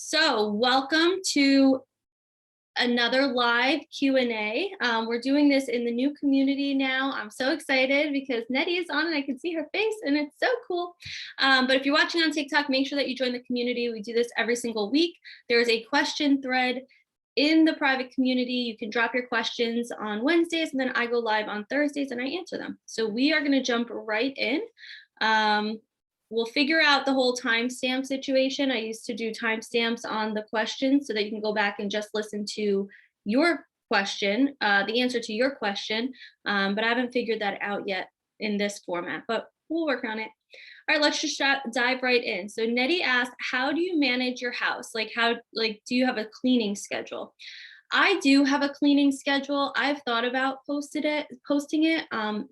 So welcome to another live Q&A. We're doing this in the new community now. I'm so excited because Nettie is on and I can see her face and it's so cool. But if you're watching on TikTok, make sure that you join the community. We do this every single week. There's a question thread in the private community. You can drop your questions on Wednesdays and then I go live on Thursdays and I answer them. So we are going to jump right in. We'll figure out the whole timestamp situation. I used to do timestamps on the questions so that you can go back and just listen to your question, the answer to your question, but I haven't figured that out yet in this format, but we'll work on it. All right, let's just dive right in. So Nettie asked, how do you manage your house? Do you have a cleaning schedule? I do have a cleaning schedule. I've thought about posting it.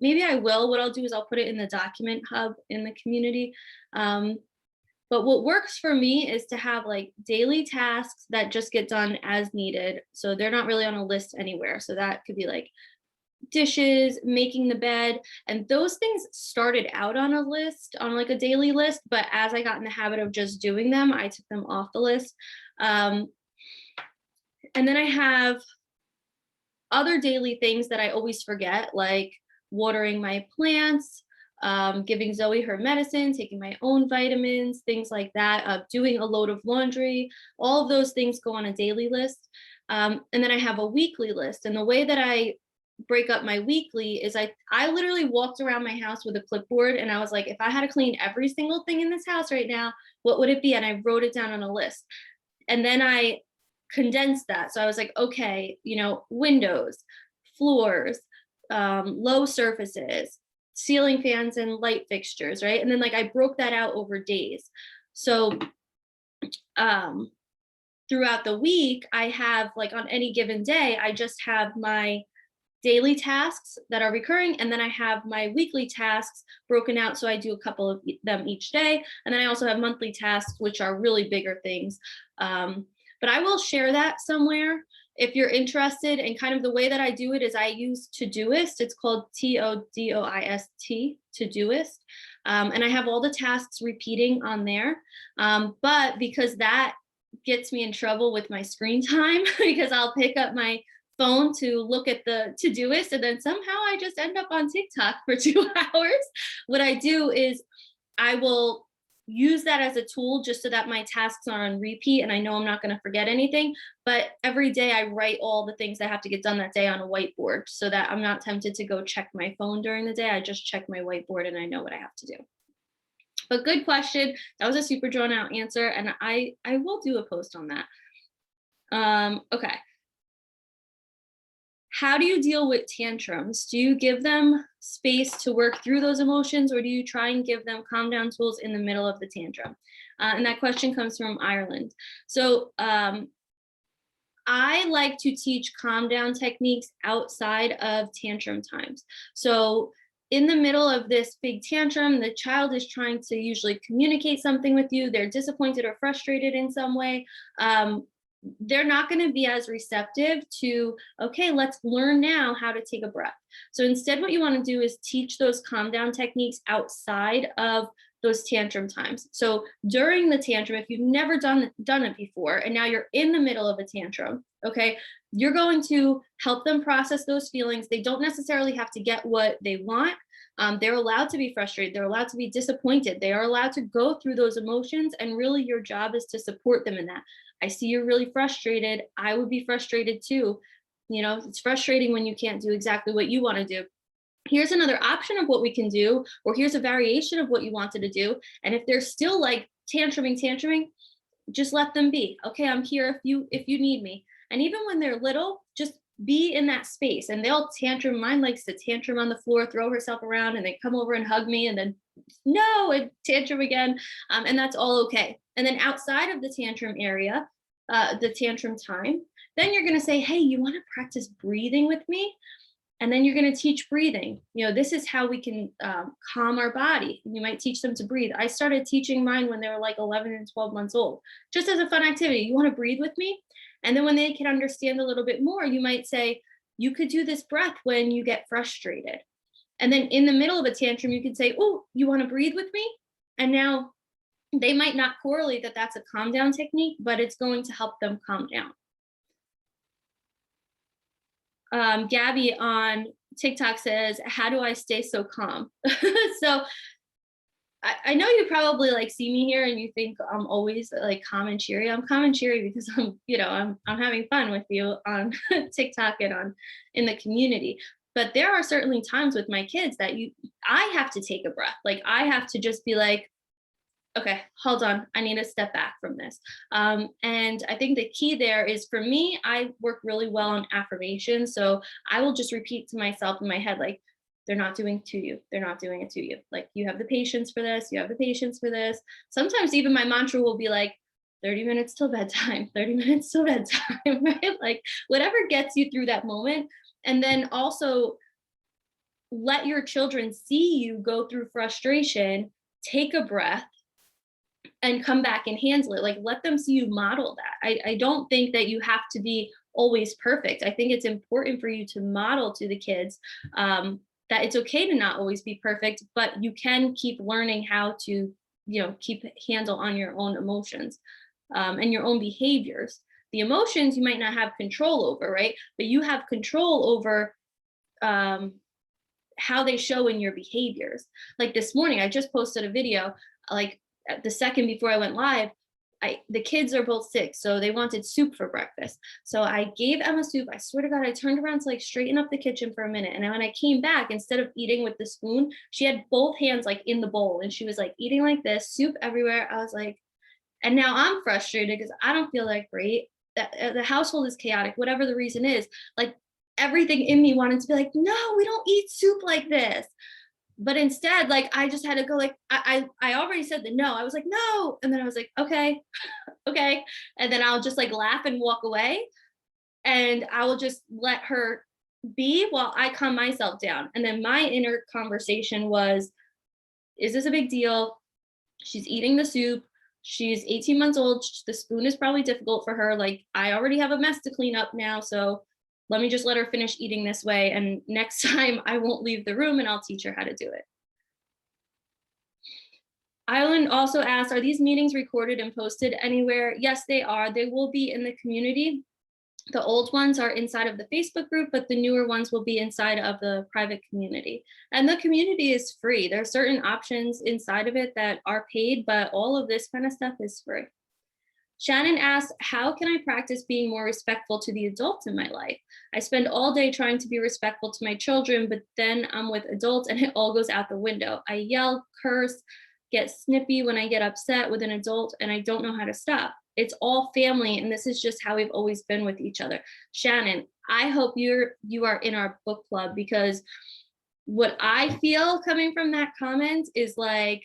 Maybe I will. What I'll do is I'll put it in the document hub in the community. But what works for me is to have like daily tasks that just get done as needed. So they're not really on a list anywhere. So that could be like dishes, making the bed, and those things started out on a list, on like a daily list. But as I got in the habit of just doing them, I took them off the list. And then I have other daily things that I always forget, like watering my plants, giving Zoe her medicine, taking my own vitamins, things like that, doing a load of laundry. All of those things go on a daily list. And then I have a weekly list. And the way that I break up my weekly is I literally walked around my house with a clipboard and I was like, if I had to clean every single thing in this house right now, what would it be? And I wrote it down on a list. And then I condensed that. So I was like, okay, windows, floors, low surfaces, ceiling fans and light fixtures, right? And then like I broke that out over days. So throughout the week, I have like on any given day, I just have my daily tasks that are recurring, and then I have my weekly tasks broken out. So I do a couple of them each day. And then I also have monthly tasks, which are really bigger things. But I will share that somewhere if you're interested. And kind of the way that I do it is I use Todoist. It's called Todoist, Todoist. And I have all the tasks repeating on there. But because that gets me in trouble with my screen time, because I'll pick up my phone to look at the Todoist and then somehow I just end up on TikTok for 2 hours. What I do is I will use that as a tool just so that my tasks are on repeat and I know I'm not going to forget anything. But every day I write all the things that have to get done that day on a whiteboard so that I'm not tempted to go check my phone during the day. I just check my whiteboard and I know what I have to do. But good question. That was a super drawn out answer and I will do a post on that. Okay. How do you deal with tantrums? Do you give them space to work through those emotions, or do you try and give them calm down tools in the middle of the tantrum? And that question comes from Ireland. So I like to teach calm down techniques outside of tantrum times. So in the middle of this big tantrum, the child is trying to usually communicate something with you. They're disappointed or frustrated in some way. They're not going to be as receptive to, okay, let's learn now how to take a breath. So instead, what you want to do is teach those calm down techniques outside of those tantrum times. So during the tantrum, if you've never done it before, and now you're in the middle of a tantrum, okay, you're going to help them process those feelings. They don't necessarily have to get what they want. They're allowed to be frustrated. They're allowed to be disappointed. They are allowed to go through those emotions. And really your job is to support them in that. I see you're really frustrated. I would be frustrated too. It's frustrating when you can't do exactly what you want to do. Here's another option of what we can do, or here's a variation of what you wanted to do. And if they're still like tantruming, just let them be. Okay, I'm here if you need me. And even when they're little, just be in that space and they'll tantrum. Mine likes to tantrum on the floor, throw herself around, and they come over and hug me and then no, and tantrum again. And that's all okay. And then outside of the tantrum area, the tantrum time, then you're going to say, hey, you want to practice breathing with me? And then you're going to teach breathing. This is how we can calm our body. You might teach them to breathe. I started teaching mine when they were like 11 and 12 months old, just as a fun activity. You want to breathe with me? And then when they can understand a little bit more, you might say, you could do this breath when you get frustrated. And then in the middle of a tantrum, you could say, oh, you want to breathe with me? And now they might not correlate that that's a calm down technique, but it's going to help them calm down. Gabby on TikTok says, how do I stay so calm? So I know you probably like see me here and you think I'm always like calm and cheery. I'm calm and cheery because I'm having fun with you on TikTok and on in the community. But there are certainly times with my kids that I have to take a breath. Like I have to just be like, okay, hold on. I need to step back from this. And I think the key there is for me, I work really well on affirmations. So I will just repeat to myself in my head, like, they're not doing it to you. They're not doing it to you. Like, you have the patience for this. You have the patience for this. Sometimes even my mantra will be like, 30 minutes till bedtime, 30 minutes till bedtime, right? Like, whatever gets you through that moment. And then also let your children see you go through frustration, take a breath, and come back and handle it. Like, let them see you model that. I don't think that you have to be always perfect. I think it's important for you to model to the kids that it's okay to not always be perfect, but you can keep learning how to, keep handle on your own emotions and your own behaviors. The emotions you might not have control over, right? But you have control over how they show in your behaviors. Like this morning, I just posted a video, like the second before I went live. The kids are both sick, so they wanted soup for breakfast. So I gave Emma soup. I swear to God, I turned around to like straighten up the kitchen for a minute. And when I came back, instead of eating with the spoon, she had both hands like in the bowl and she was like eating like this, soup everywhere. I was like, and now I'm frustrated because I don't feel like great. That the household is chaotic, whatever the reason is. Like everything in me wanted to be like, no, we don't eat soup like this. But instead, like I just had to go like, I already said the no. I was like, no. And then I was like, okay, okay. And then I'll just like laugh and walk away. And I will just let her be while I calm myself down. And then my inner conversation was, is this a big deal? She's eating the soup. She's 18 months old. The spoon is probably difficult for her. Like I already have a mess to clean up now. So let me just let her finish eating this way. And next time I won't leave the room and I'll teach her how to do it. Island also asked, are these meetings recorded and posted anywhere? Yes, they are. They will be in the community. The old ones are inside of the Facebook group, but the newer ones will be inside of the private community. And the community is free. There are certain options inside of it that are paid, but all of this kind of stuff is free. Shannon asked, how can I practice being more respectful to the adults in my life? I spend all day trying to be respectful to my children, but then I'm with adults and it all goes out the window. I yell, curse, get snippy when I get upset with an adult, and I don't know how to stop. It's all family, and this is just how we've always been with each other. Shannon, I hope you are in our book club, because what I feel coming from that comment is like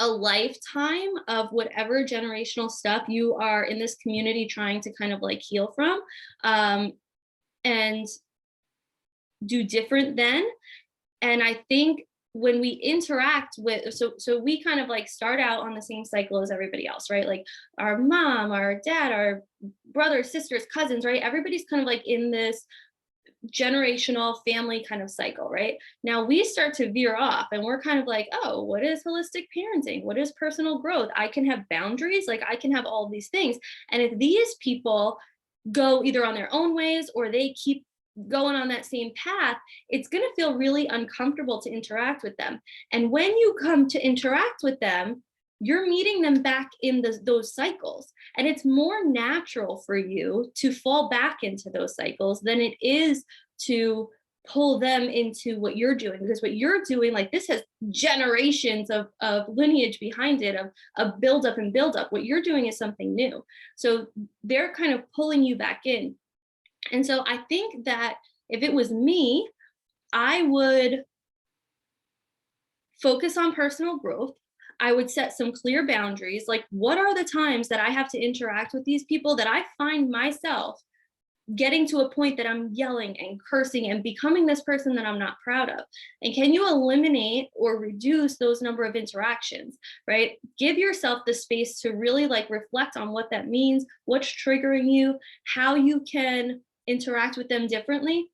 a lifetime of whatever generational stuff you are in this community trying to kind of like heal from and do different then. And I think when we interact with, so we kind of like start out on the same cycle as everybody else, right? Like our mom, our dad, our brothers, sisters, cousins, right? Everybody's kind of like in this generational family kind of cycle, right? Now we start to veer off and we're kind of like, oh, what is holistic parenting? What is personal growth? I can have boundaries, like I can have all these things. And if these people go either on their own ways or they keep going on that same path, it's going to feel really uncomfortable to interact with them. And when you come to interact with them, you're meeting them back in those cycles. And it's more natural for you to fall back into those cycles than it is to pull them into what you're doing. Because what you're doing, like this has generations of lineage behind it, of build up and build up. What you're doing is something new. So they're kind of pulling you back in. And so I think that if it was me, I would focus on personal growth. I would set some clear boundaries. Like, what are the times that I have to interact with these people that I find myself getting to a point that I'm yelling and cursing and becoming this person that I'm not proud of? And can you eliminate or reduce those number of interactions, right? Give yourself the space to really like reflect on what that means, what's triggering you, how you can interact with them differently.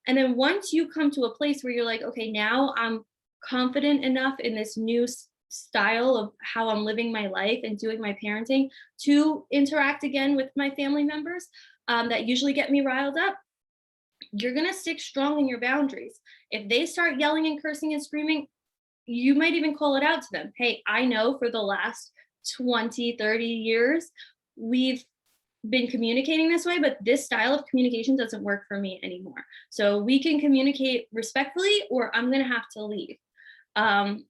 And then once you come to a place where you're like, okay, now I'm confident enough in this new style of how I'm living my life and doing my parenting to interact again with my family members that usually get me riled up, you're going to stick strong in your boundaries. If they start yelling and cursing and screaming, you might even call it out to them. Hey, I know for the last 20, 30 years, we've been communicating this way, but this style of communication doesn't work for me anymore. So we can communicate respectfully, or I'm going to have to leave.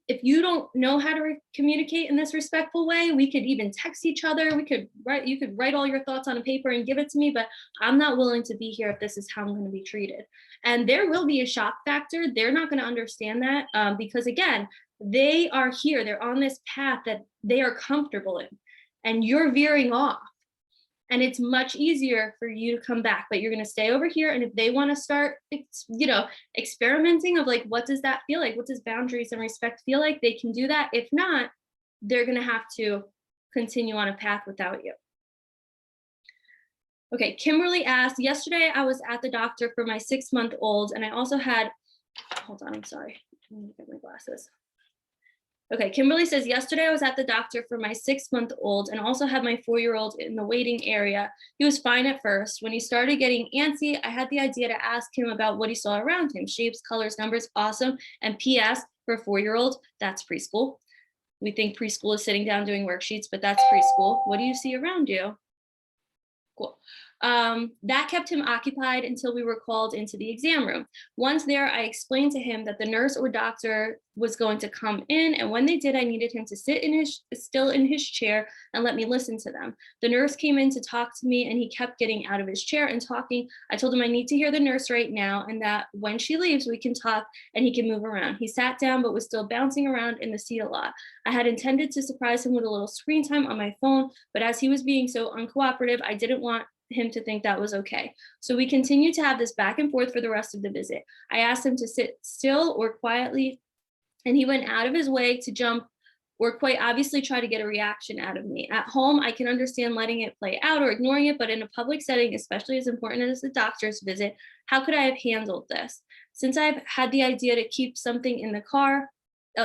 If you don't know how to communicate in this respectful way, we could even text each other. You could write all your thoughts on a paper and give it to me, but I'm not willing to be here if this is how I'm going to be treated. And there will be a shock factor. They're not going to understand that because again, they are here. They're on this path that they are comfortable in, and you're veering off. And it's much easier for you to come back, but you're going to stay over here. And if they want to start, experimenting of like, what does that feel like? What does boundaries and respect feel like? They can do that. If not, they're going to have to continue on a path without you. Okay, Kimberly asked, yesterday I was at the doctor for my 6-month-old, and I also had, hold on, I'm sorry. Let me get my glasses. Okay, Kimberly says, yesterday I was at the doctor for my 6-month-old and also had my 4-year-old in the waiting area. He was fine at first. When he started getting antsy, I had the idea to ask him about what he saw around him. Shapes, colors, numbers, awesome. And PS, for a 4-year-old, that's preschool. We think preschool is sitting down doing worksheets, but that's preschool. What do you see around you? Cool. That kept him occupied until we were called into the exam room. Once there, I explained to him that the nurse or doctor was going to come in, and when they did, I needed him to sit still in his chair and let me listen to them. The nurse came in to talk to me, and he kept getting out of his chair and talking. I told him I need to hear the nurse right now, and that when she leaves, we can talk and he can move around. He sat down, but was still bouncing around in the seat a lot. I had intended to surprise him with a little screen time on my phone, but as he was being so uncooperative, I didn't want him to think that was okay. So we continued to have this back and forth for the rest of the visit. I asked him to sit still or quietly, and he went out of his way to jump or quite obviously try to get a reaction out of me. At home, I can understand letting it play out or ignoring it, but in a public setting, especially as important as the doctor's visit, how could I have handled this? Since I've had the idea to keep something in the car,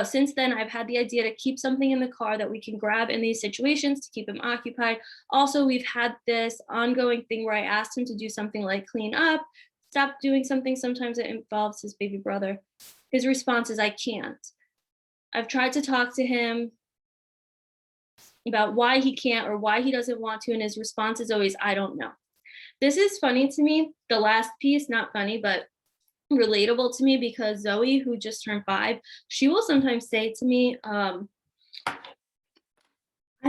since then, I've had the idea to keep something in the car that we can grab in these situations to keep him occupied. Also, we've had this ongoing thing where I asked him to do something like clean up, stop doing something. Sometimes it involves his baby brother. His response is, I can't. I've tried to talk to him about why he can't or why he doesn't want to, and his response is always, I don't know. This is funny to me. The last piece, not funny, but relatable to me, because Zoe, who just turned 5, she will sometimes say to me, I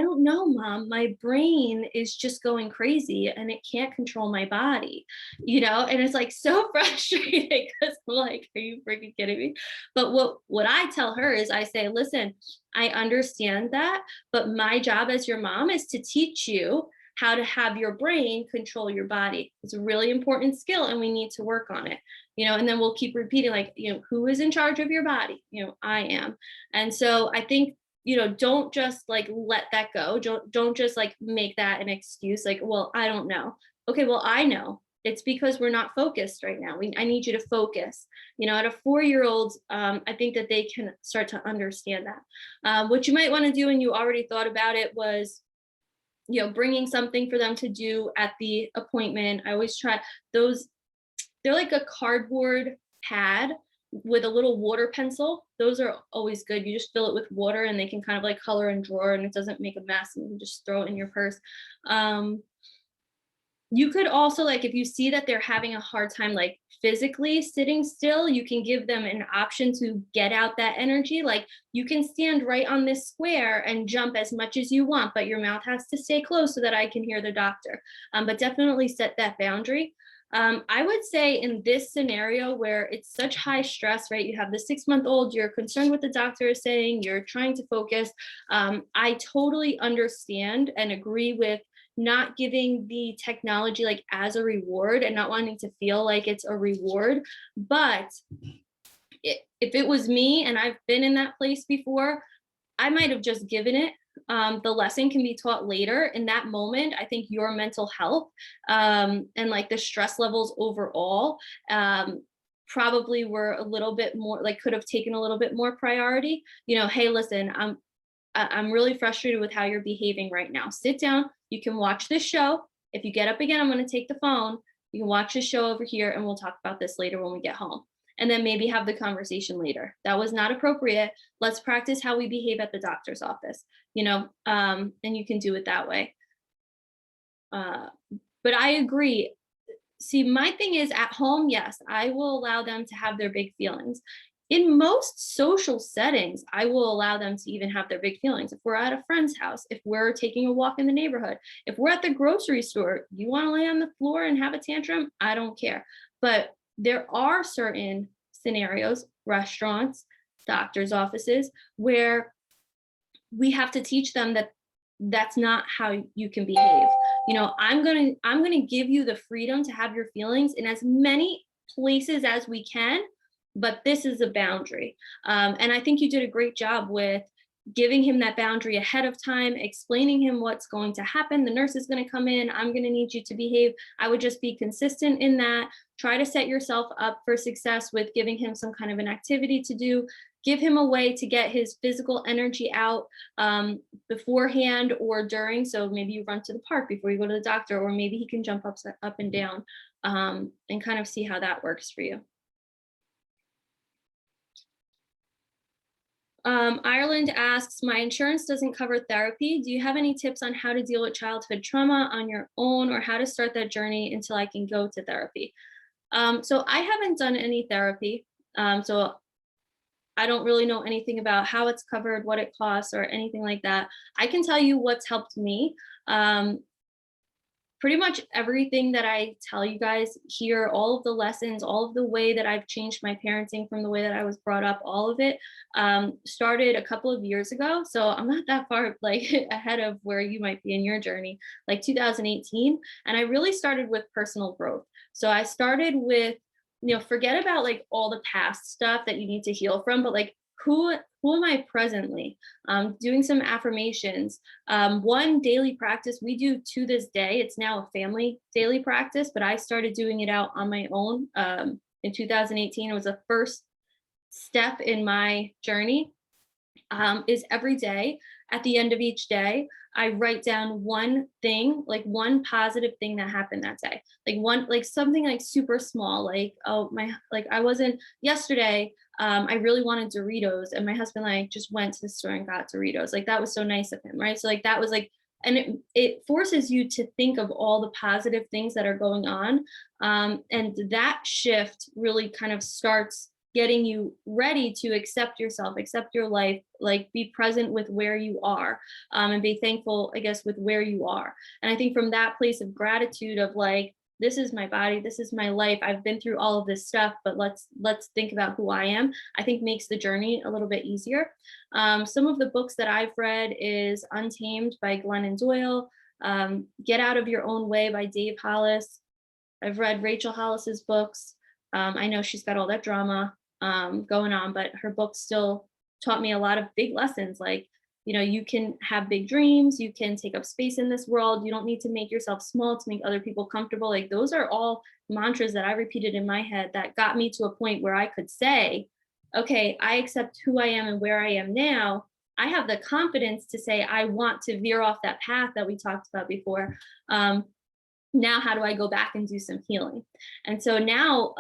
don't know, Mom, my brain is just going crazy and it can't control my body, and it's like so frustrating because I'm like, are you freaking kidding me? But what I tell her is I say, listen, I understand that, but my job as your mom is to teach you how to have your brain control your body. It's a really important skill and we need to work on it, and then we'll keep repeating, like, who is in charge of your body? I am. And so I think, don't just like let that go. Don't just like make that an excuse. Like, well, I don't know. Okay, well, I know. It's because we're not focused right now. I need you to focus. At a 4-year-old, I think that they can start to understand that. What you might want to do, and you already thought about it, was bringing something for them to do at the appointment. I always try those. They're like a cardboard pad with a little water pencil. Those are always good. You just fill it with water and they can kind of like color and draw, and it doesn't make a mess, and you can just throw it in your purse. You could also, like, if you see that they're having a hard time like physically sitting still, you can give them an option to get out that energy. Like, you can stand right on this square and jump as much as you want, but your mouth has to stay closed so that I can hear the doctor. But definitely set that boundary. I would say in this scenario where it's such high stress, right? You have the 6-month-old, you're concerned what the doctor is saying, you're trying to focus. I totally understand and agree with not giving the technology like as a reward and not wanting to feel like it's a reward. But if it was me, and I've been in that place before, I might have just given it. The lesson can be taught later. In that moment, I think your mental health and like the stress levels overall probably were a little bit more, like, could have taken a little bit more priority. Hey, listen, I'm really frustrated with how you're behaving right now. Sit down. You can watch this show. If you get up again, I'm going to take the phone. You can watch this show over here and we'll talk about this later when we get home. And then maybe have the conversation later. That was not appropriate. Let's practice how we behave at the doctor's office, and you can do it that way. But I agree. See, my thing is at home, yes, I will allow them to have their big feelings. In most social settings, I will allow them to even have their big feelings. If we're at a friend's house, if we're taking a walk in the neighborhood, if we're at the grocery store, you want to lay on the floor and have a tantrum? I don't care. But there are certain scenarios, restaurants, doctor's offices, where we have to teach them that that's not how you can behave. I'm going to give you the freedom to have your feelings in as many places as we can, but this is a boundary. And I think you did a great job with giving him that boundary ahead of time, explaining him what's going to happen. The nurse is going to come in. I'm going to need you to behave. I would just be consistent in that. Try to set yourself up for success with giving him some kind of an activity to do. Give him a way to get his physical energy out beforehand or during. So maybe you run to the park before you go to the doctor, or maybe he can jump up and down and kind of see how that works for you. Ireland asks, my insurance doesn't cover therapy. Do you have any tips on how to deal with childhood trauma on your own, or how to start that journey until I can go to therapy? So I haven't done any therapy. So I don't really know anything about how it's covered, what it costs, or anything like that. I can tell you what's helped me. Pretty much everything that I tell you guys here, all of the lessons, all of the way that I've changed my parenting from the way that I was brought up, all of it started a couple of years ago. So I'm not that far ahead of where you might be in your journey, like 2018. And I really started with personal growth. So I started with, forget about all the past stuff that you need to heal from, but who am I presently? Doing some affirmations. One daily practice we do to this day. It's now a family daily practice, but I started doing it out on my own in 2018. It was the first step in my journey. Is every day, at the end of each day, I write down one thing, one positive thing that happened that day. Something super small, I wasn't yesterday. I really wanted Doritos, and my husband and I just went to the store and got Doritos. That was so nice of him, right? So that was and it forces you to think of all the positive things that are going on. And that shift really kind of starts getting you ready to accept yourself, accept your life, be present with where you are, and be thankful, I guess, with where you are. And I think from that place of gratitude of this is my body, this is my life, I've been through all of this stuff, but let's think about who I am, I think makes the journey a little bit easier. Some of the books that I've read is Untamed by Glennon Doyle, Get Out of Your Own Way by Dave Hollis. I've read Rachel Hollis's books. I know she's got all that drama going on, but her books still taught me a lot of big lessons. You can have big dreams, you can take up space in this world, you don't need to make yourself small to make other people comfortable. Those are all mantras that I repeated in my head that got me to a point where I could say, okay, I accept who I am and where I am now. I have the confidence to say I want to veer off that path that we talked about before. Now how do I go back and do some healing? And so now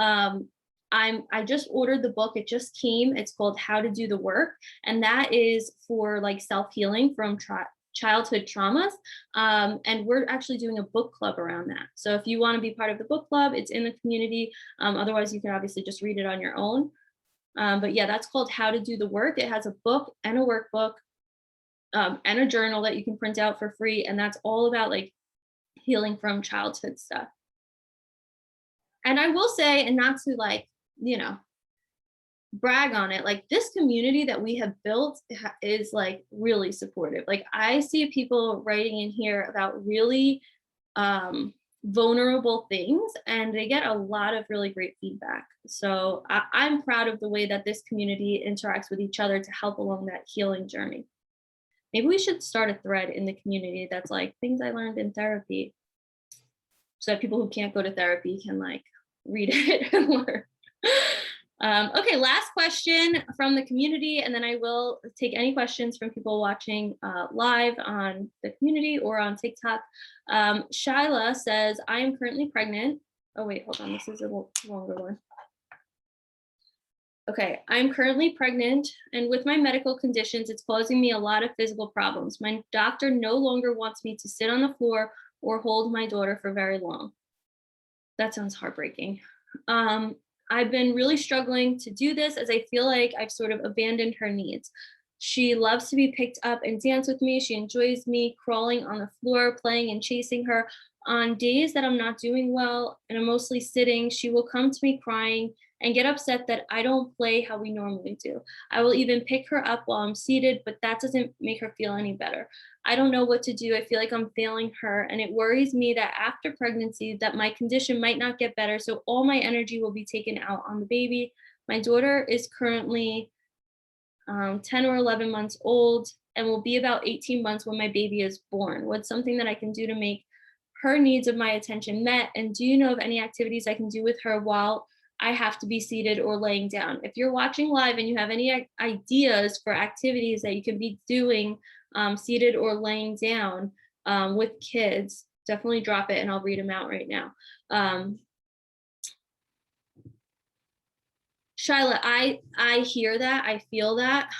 I just ordered the book. It just came. It's called How to Do the Work. And that is for self-healing from childhood traumas. And we're actually doing a book club around that. So if you want to be part of the book club, it's in the community. Otherwise, you can obviously just read it on your own. But yeah, that's called How to Do the Work. It has a book and a workbook and a journal that you can print out for free. And that's all about healing from childhood stuff. And I will say, and not to brag on it, this community that we have built is really supportive. I see people writing in here about really vulnerable things, and they get a lot of really great feedback. So I'm proud of the way that this community interacts with each other to help along that healing journey. Maybe we should start a thread in the community that's things I learned in therapy, so that people who can't go to therapy can read it and learn. Okay, last question from the community, and then I will take any questions from people watching live on the community or on TikTok. Shyla says, I am currently pregnant. Oh, wait, hold on. This is a longer one. Okay, I'm currently pregnant, and with my medical conditions, it's causing me a lot of physical problems. My doctor no longer wants me to sit on the floor or hold my daughter for very long. That sounds heartbreaking. Um, I've been really struggling to do this as I feel like I've sort of abandoned her needs. She loves to be picked up and dance with me. She enjoys me crawling on the floor, playing and chasing her. On days that I'm not doing well and I'm mostly sitting, she will come to me crying and get upset that I don't play how we normally do. I will even pick her up while I'm seated, but that doesn't make her feel any better. I don't know what to do. I feel like I'm failing her, and it worries me that after pregnancy that my condition might not get better, so all my energy will be taken out on the baby. My daughter is currently 10 or 11 months old and will be about 18 months when my baby is born. What's something that I can do to make her needs of my attention met? And do you know of any activities I can do with her while I have to be seated or laying down? If you're watching live and you have any ideas for activities that you can be doing seated or laying down with kids, definitely drop it and I'll read them out right now. Shyla, I hear that, I feel that,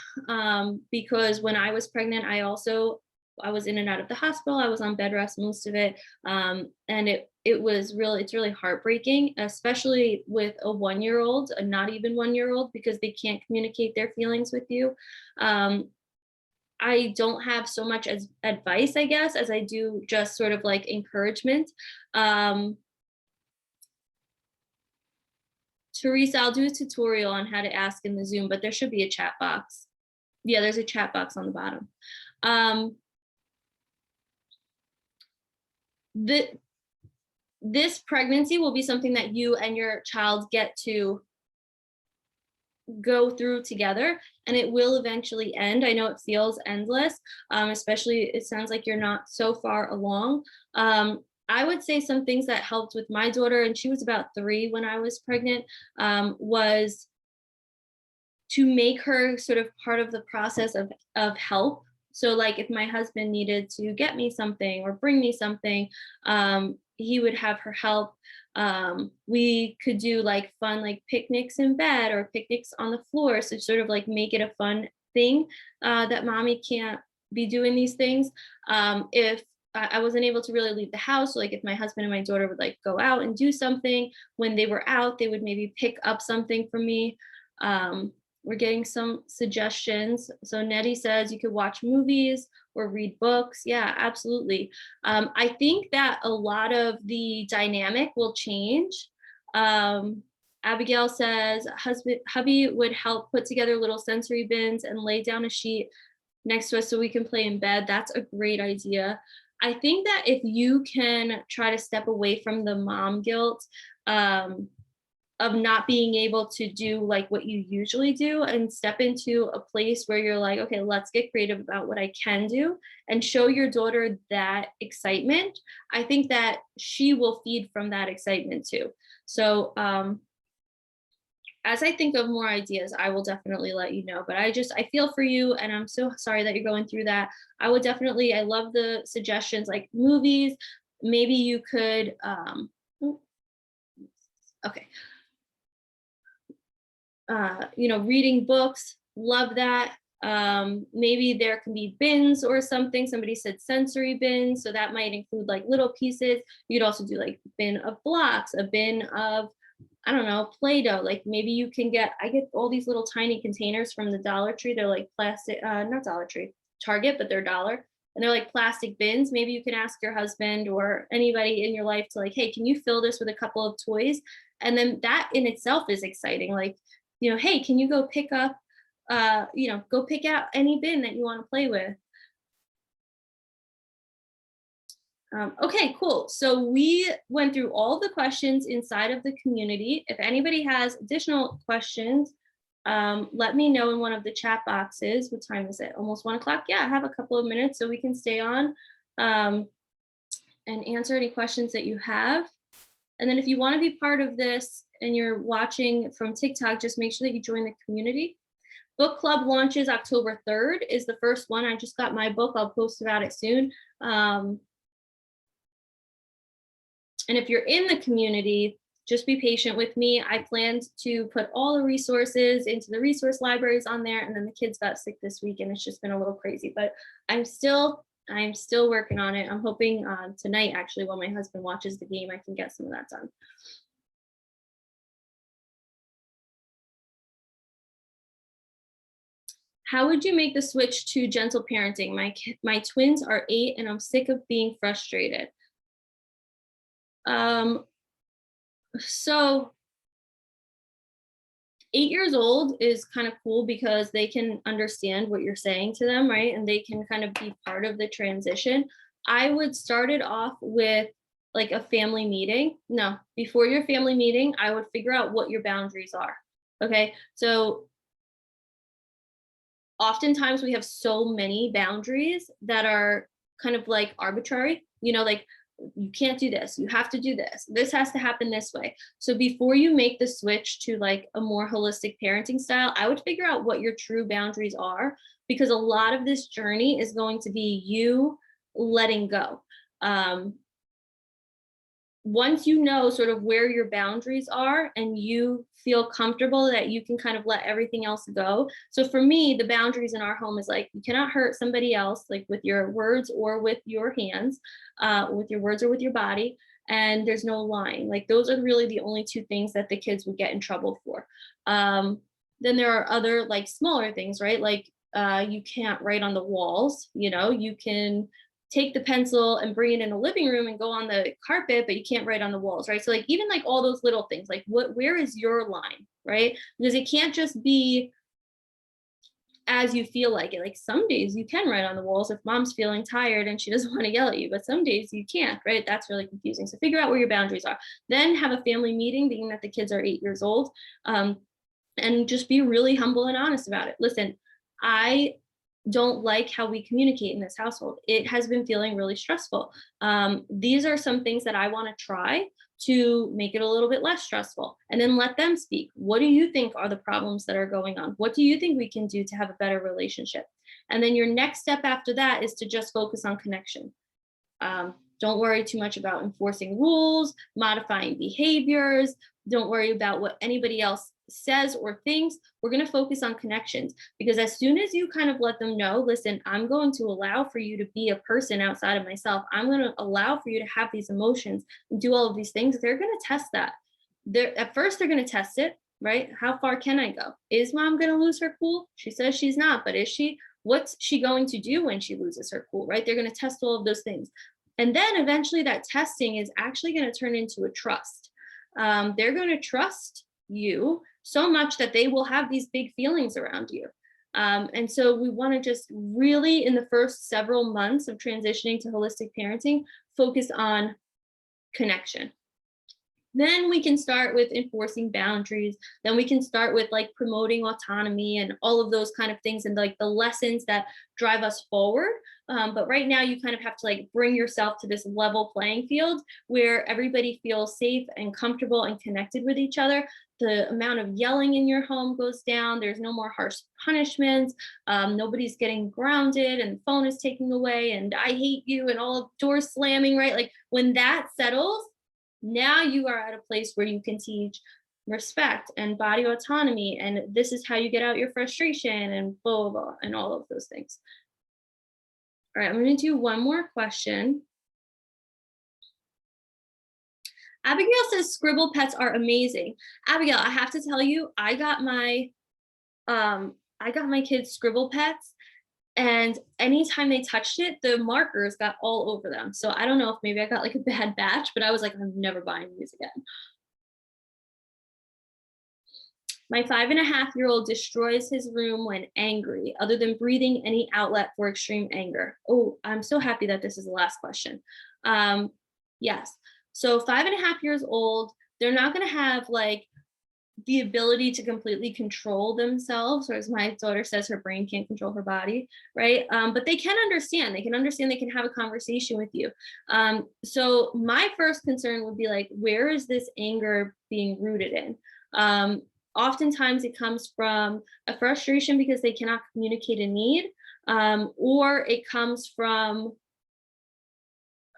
because when I was pregnant, I was in and out of the hospital. I was on bed rest most of it, and it's really heartbreaking, especially with a 1-year-old, a not even 1-year-old, because they can't communicate their feelings with you. I don't have so much as advice, I guess, as I do just sort of like encouragement. Teresa, I'll do a tutorial on how to ask in the Zoom, but there should be a chat box. Yeah, there's a chat box on the bottom. This pregnancy will be something that you and your child get to go through together, and it will eventually end. I know it feels endless, especially it sounds like you're not so far along. I would say some things that helped with my daughter, and she was about 3 when I was pregnant, was to make her sort of part of the process of help. So like if my husband needed to get me something or bring me something, he would have her help. We could do like fun like picnics in bed or picnics on the floor. So sort of like make it a fun thing that mommy can't be doing these things. If I wasn't able to really leave the house, so like if my husband and my daughter would like go out and do something, when they were out, they would maybe pick up something for me. We're getting some suggestions. So Nettie says you could watch movies or read books. Yeah, absolutely. I think that a lot of the dynamic will change. Abigail says hubby would help put together little sensory bins and lay down a sheet next to us so we can play in bed. That's a great idea. I think that if you can try to step away from the mom guilt, of not being able to do like what you usually do and step into a place where you're like, okay, let's get creative about what I can do and show your daughter that excitement, I think that she will feed from that excitement too. So as I think of more ideas, I will definitely let you know. But I feel for you, and I'm so sorry that you're going through that. I love the suggestions like movies. Maybe you could, okay. Reading books, love that. Maybe there can be bins or something. Somebody said sensory bins, so that might include like little pieces. You could also do like bin of blocks, a bin of, I don't know, Play-Doh. Like maybe you can I get all these little tiny containers from the Dollar Tree. They're like plastic, not Dollar Tree, Target, but they're $1. And they're like plastic bins. Maybe you can ask your husband or anybody in your life to like, hey, can you fill this with a couple of toys? And then that in itself is exciting. Like, hey, can you go pick up, go pick out any bin that you want to play with. Okay, cool. So we went through all the questions inside of the community. If anybody has additional questions, let me know in one of the chat boxes. What time is it? Almost 1 o'clock? Yeah, I have a couple of minutes so we can stay on and answer any questions that you have. And then if you want to be part of this and you're watching from TikTok, just make sure that you join the community. Book club launches October 3rd is the first one. I just got my book. I'll post about it soon. And if you're in the community, just be patient with me. I planned to put all the resources into the resource libraries on there, and then the kids got sick this week and it's just been a little crazy, but I'm still working on it. I'm hoping tonight, actually, while my husband watches the game, I can get some of that done. How would you make the switch to gentle parenting? My twins are 8 and I'm sick of being frustrated. So 8 years old is kind of cool because they can understand what you're saying to them, right? And they can kind of be part of the transition. I would start it off with like a family meeting. No, before your family meeting, I would figure out what your boundaries are. Okay. So oftentimes we have so many boundaries that are kind of like arbitrary, like you can't do this, you have to do this has to happen this way. So before you make the switch to like a more holistic parenting style, I would figure out what your true boundaries are, because a lot of this journey is going to be you letting go. Once you know sort of where your boundaries are and you feel comfortable that you can kind of let everything else go. So for me, the boundaries in our home is like, you cannot hurt somebody else, like with your words or with your hands, with your words or with your body. And there's no lying. Like those are really the only two things that the kids would get in trouble for. Then there are other like smaller things, right? Like you can't write on the walls, you can take the pencil and bring it in the living room and go on the carpet, but you can't write on the walls, right? So like even like all those little things, like where is your line, right? Because it can't just be as you feel like it. Like some days you can write on the walls if mom's feeling tired and she doesn't want to yell at you, but some days you can't, right? That's really confusing. So figure out where your boundaries are. Then have a family meeting, being that the kids are 8 years old, and just be really humble and honest about it. Listen, I don't like how we communicate in this household. It has been feeling really stressful. These are some things that I want to try to make it a little bit less stressful, and then let them speak. What do you think are the problems that are going on? What do you think we can do to have a better relationship? And then your next step after that is to just focus on connection. Don't worry too much about enforcing rules, modifying behaviors. Don't worry about what anybody else says or thinks. We're going to focus on connections, because as soon as you kind of let them know, listen, I'm going to allow for you to be a person outside of myself. I'm going to allow for you to have these emotions and do all of these things. They're going to test that. At first, they're going to test it, right? How far can I go? Is mom going to lose her cool? She says she's not, but is she? What's she going to do when she loses her cool, right? They're going to test all of those things. And then eventually that testing is actually going to turn into a trust. They're going to trust you so much that they will have these big feelings around you. And so we want to just really, in the first several months of transitioning to holistic parenting, focus on connection. Then we can start with enforcing boundaries. Then we can start with like promoting autonomy and all of those kind of things, and like the lessons that drive us forward. But right now you kind of have to like bring yourself to this level playing field where everybody feels safe and comfortable and connected with each other. The amount of yelling in your home goes down. There's no more harsh punishments. Nobody's getting grounded and the phone is taken away and I hate you and all of doors slamming, right? Like when that settles, now you are at a place where you can teach respect and body autonomy, and this is how you get out your frustration and blah, blah, blah, and all of those things. All right, I'm going to do one more question. Abigail says scribble pets are amazing. Abigail, I have to tell you, I got my kids scribble pets, and anytime they touched it, the markers got all over them. So I don't know if maybe I got like a bad batch, but I was like, I'm never buying these again. My 5.5-year-old destroys his room when angry, other than breathing any outlet for extreme anger. Oh, I'm so happy that this is the last question. Yes. So 5.5 years old, they're not going to have like the ability to completely control themselves, or as my daughter says, her brain can't control her body, right? But they can understand. They can understand. They can have a conversation with you. So my first concern would be like, where is this anger being rooted in? Oftentimes, it comes from a frustration because they cannot communicate a need, or it comes from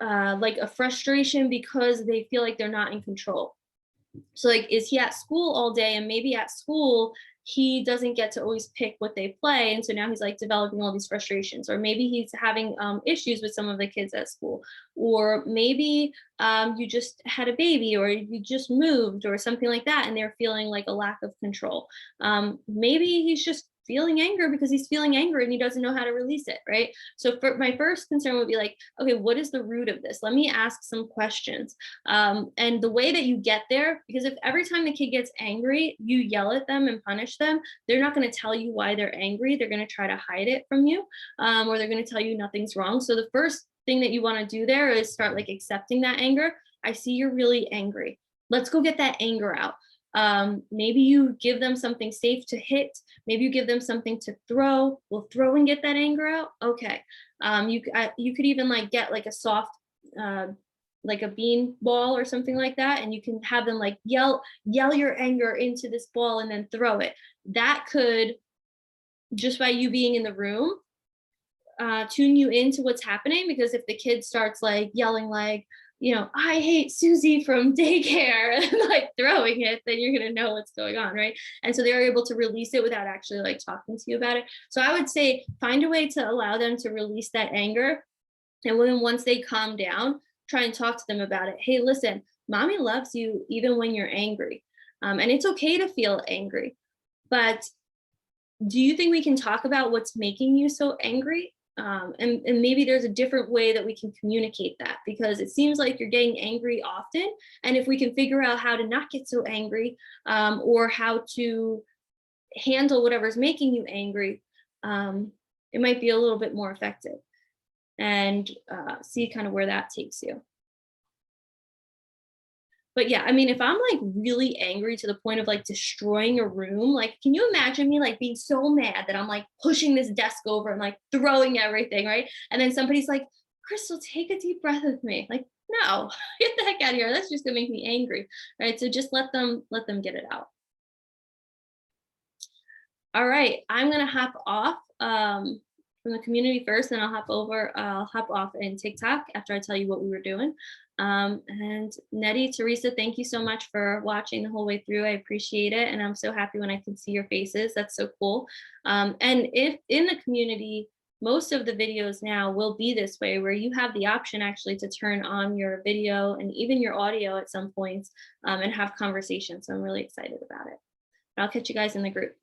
like a frustration because they feel like they're not in control. So like, is he at school all day, and maybe at school he doesn't get to always pick what they play, and so now he's like developing all these frustrations, or maybe he's having issues with some of the kids at school, or maybe you just had a baby, or you just moved, or something like that, and they're feeling like a lack of control. Maybe he's just feeling anger because he's feeling anger and he doesn't know how to release it, right? So for my first concern would be like, okay, what is the root of this? Let me ask some questions. And the way that you get there, because if every time the kid gets angry, you yell at them and punish them, they're not going to tell you why they're angry. They're going to try to hide it from you, or they're going to tell you nothing's wrong. So the first thing that you want to do there is start like accepting that anger. I see you're really angry. Let's go get that anger out. Maybe you give them something safe to hit. Maybe you give them something to throw. We'll throw and get that anger out. Okay. You could even like get like a soft, like a bean ball or something like that, and you can have them like yell your anger into this ball and then throw it. That could, just by you being in the room, tune you into what's happening. Because if the kid starts like yelling like, I hate Susie from daycare, and like throwing it, then you're going to know what's going on, right? And so they're able to release it without actually like talking to you about it. So I would say find a way to allow them to release that anger. And once they calm down, try and talk to them about it. Hey, listen, mommy loves you even when you're angry. And it's okay to feel angry. But do you think we can talk about what's making you so angry? And maybe there's a different way that we can communicate that, because it seems like you're getting angry often. And if we can figure out how to not get so angry, or how to handle whatever's making you angry, it might be a little bit more effective, and see kind of where that takes you. But yeah, I mean, if I'm like really angry to the point of like destroying a room, like, can you imagine me like being so mad that I'm like pushing this desk over and like throwing everything, right? And then somebody's like, Crystal, take a deep breath with me. Like, no, get the heck out of here. That's just gonna make me angry, right? So just let them get it out. All right, I'm gonna hop off from the community first, and I'll hop off in TikTok after I tell you what we were doing. And Nettie, Teresa, thank you so much for watching the whole way through. I appreciate it, and I'm so happy when I can see your faces. That's so cool. And if in the community, most of the videos now will be this way, where you have the option actually to turn on your video and even your audio at some points, and have conversations. So I'm really excited about it. I'll catch you guys in the group.